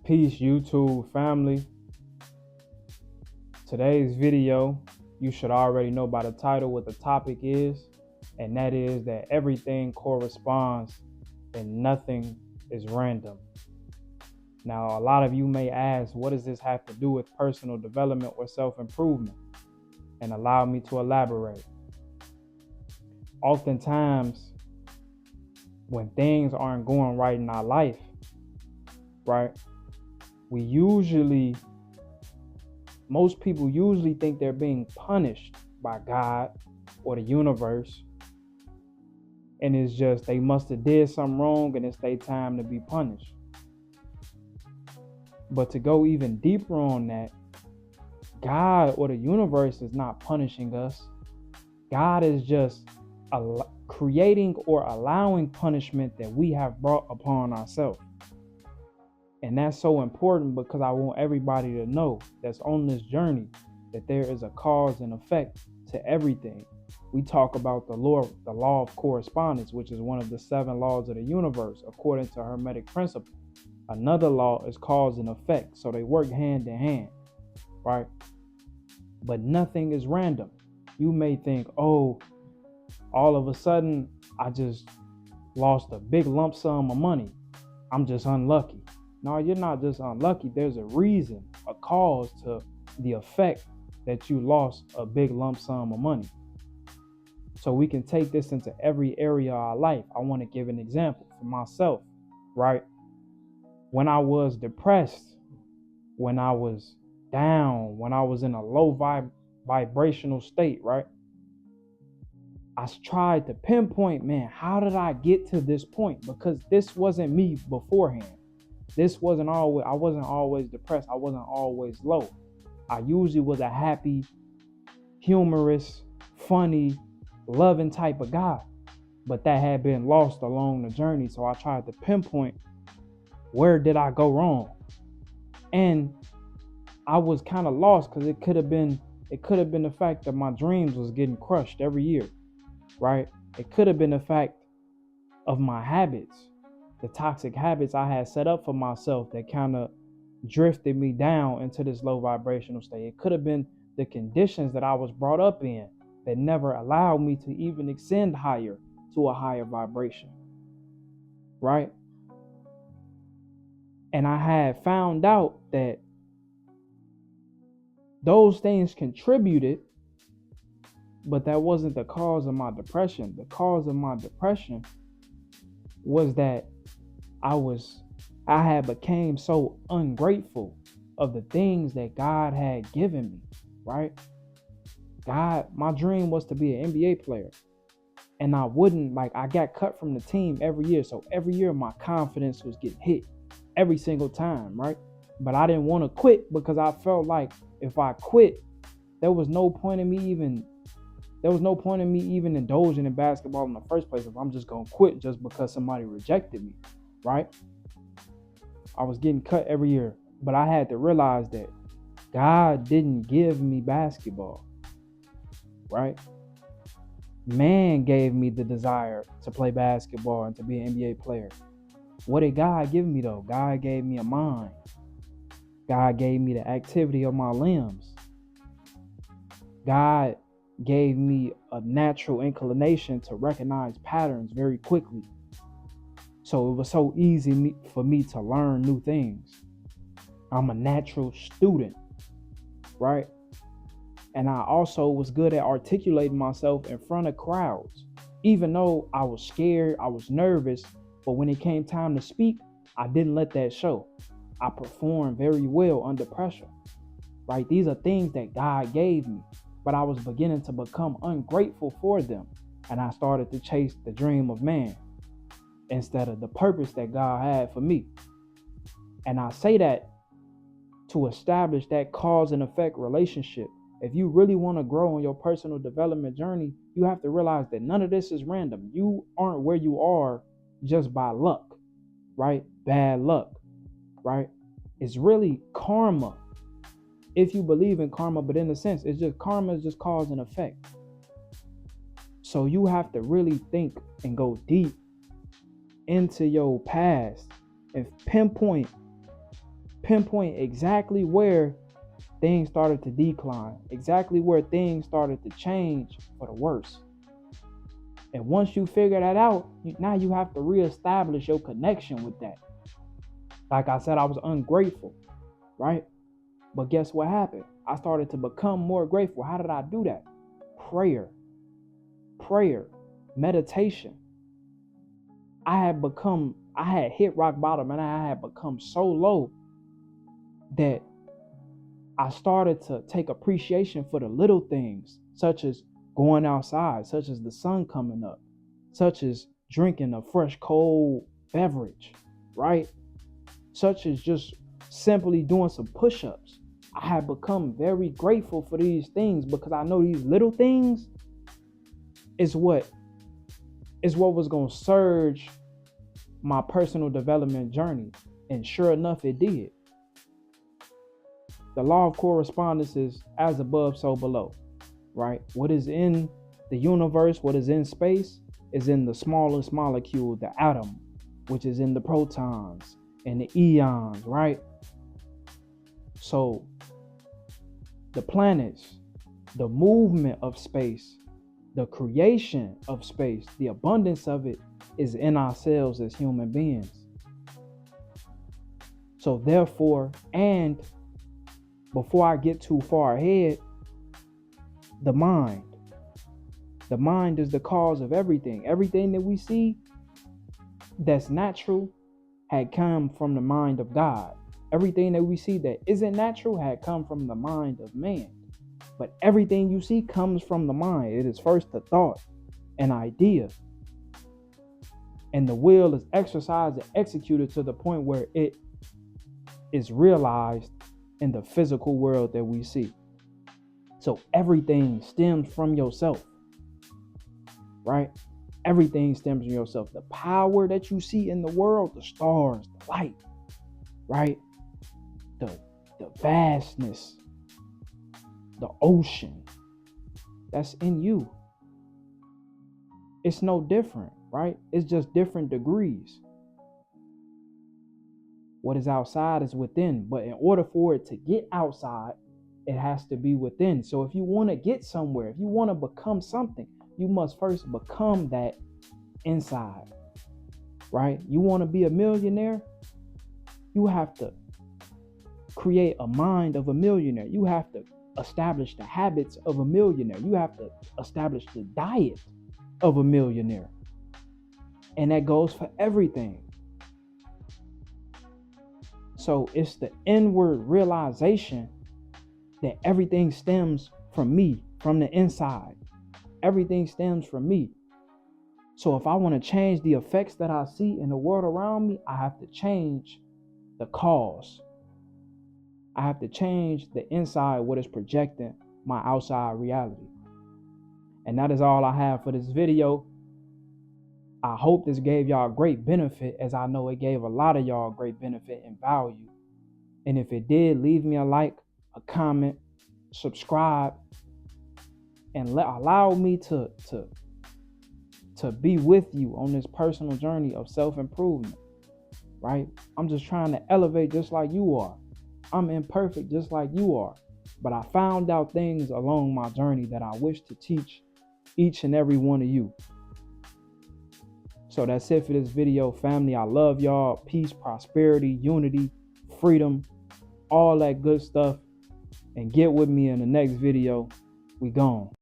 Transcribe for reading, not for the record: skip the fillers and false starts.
Peace, YouTube family. Today's video, you should already know by the title what the topic is, and that is that everything corresponds and nothing is random. Now, a lot of you may ask, what does this have to do with personal development or self-improvement? And allow me to elaborate. Oftentimes, when things aren't going right in our life, right, most people usually think they're being punished by God or the universe, and it's just they must have did something wrong and it's their time to be punished. But to go even deeper on that, God or the universe is not punishing us. God is just creating or allowing punishment that we have brought upon ourselves. And that's so important because I want everybody to know that's on this journey that there is a cause and effect to everything. We talk about the law of correspondence, which is one of the 7 laws of the universe, according to Hermetic principle. Another law is cause and effect, so they work hand in hand, right? But nothing is random. You may think, oh, all of a sudden, I just lost a big lump sum of money. I'm just unlucky. No, you're not just unlucky. There's a reason, a cause to the effect that you lost a big lump sum of money. So we can take this into every area of our life. I want to give an example for myself, right? When I was depressed, when I was down, when I was in a low vibrational state, right? I tried to pinpoint, man, how did I get to this point? Because this wasn't me beforehand. I wasn't always depressed. I wasn't always low. I usually was a happy, humorous, funny, loving type of guy. But that had been lost along the journey. So I tried to pinpoint, where did I go wrong? And I was kind of lost because it could have been the fact that my dreams was getting crushed every year, right? It could have been the fact of my habits, the toxic habits I had set up for myself that kind of drifted me down into this low vibrational state. It could have been the conditions that I was brought up in that never allowed me to even ascend higher to a higher vibration, right? And I had found out that those things contributed, but that wasn't the cause of my depression. The cause of my depression was that I had became so ungrateful of the things that God had given me, right? My dream was to be an NBA player. And I got cut from the team every year. So every year my confidence was getting hit every single time, right? But I didn't want to quit because I felt like if I quit, there was no point in me even indulging in basketball in the first place if I'm just going to quit just because somebody rejected me, right? I was getting cut every year, but I had to realize that God didn't give me basketball, right? Man gave me the desire to play basketball and to be an NBA player. What did God give me though? God gave me a mind. God gave me the activity of my limbs. God gave me a natural inclination to recognize patterns very quickly. So it was so easy for me to learn new things. I'm a natural student, right? And I also was good at articulating myself in front of crowds. Even though I was scared, I was nervous, but when it came time to speak, I didn't let that show. I performed very well under pressure, right? These are things that God gave me, but I was beginning to become ungrateful for them. And I started to chase the dream of man instead of the purpose that God had for me. And I say that to establish that cause and effect relationship. If you really want to grow on your personal development journey, you have to realize that none of this is random. You aren't where you are just by luck, right? Bad luck, right? It's really karma. If you believe in karma, but in a sense, karma is just cause and effect. So you have to really think and go deep into your past and pinpoint pinpoint exactly where things started to decline, exactly where things started to change for the worse. And once you figure that out, now you have to reestablish your connection with that. Like I said, I was ungrateful, right? But guess what happened? I started to become more grateful. How did I do that? Prayer, meditation. I had hit rock bottom, and I had become so low that I started to take appreciation for the little things, such as going outside, such as the sun coming up, such as drinking a fresh cold beverage, right? Such as just simply doing some push-ups. I have become very grateful for these things because I know these little things is what was going to surge my personal development journey. And sure enough, it did. The law of correspondence is as above, so below, right? What is in the universe, what is in space, is in the smallest molecule, the atom, which is in the protons and the eons, right? So the planets, the movement of space, the creation of space, the abundance of it is in ourselves as human beings. So therefore, and before I get too far ahead, the mind is the cause of everything. Everything that we see that's natural had come from the mind of God. Everything that we see that isn't natural had come from the mind of man. But everything you see comes from the mind. It is first a thought, an idea. And the will is exercised and executed to the point where it is realized in the physical world that we see. So everything stems from yourself, right? Everything stems from yourself. The power that you see in the world, the stars, the light, right? The vastness, the ocean, that's in you. It's no different, right? It's just different degrees. What is outside is within, but in order for it to get outside, it has to be within. So if you want to get somewhere, if you want to become something, you must first become that inside, right? You want to be a millionaire, you have to create a mind of a millionaire. You have to establish the habits of a millionaire. You have to establish the diet of a millionaire. And that goes for everything. So it's the inward realization that everything stems from me, from the inside. Everything stems from me. So if I want to change the effects that I see in the world around me, I have to change the cause. I have to change the inside, what is projecting my outside reality. And that is all I have for this video. I hope this gave y'all great benefit, as I know it gave a lot of y'all great benefit and value. And if it did, leave me a like, a comment, subscribe, and allow me to be with you on this personal journey of self-improvement, right? I'm just trying to elevate just like you are. I'm imperfect just like you are. But I found out things along my journey that I wish to teach each and every one of you. So that's it for this video, family. I love y'all. Peace, prosperity, unity, freedom, all that good stuff. And get with me in the next video. We gone.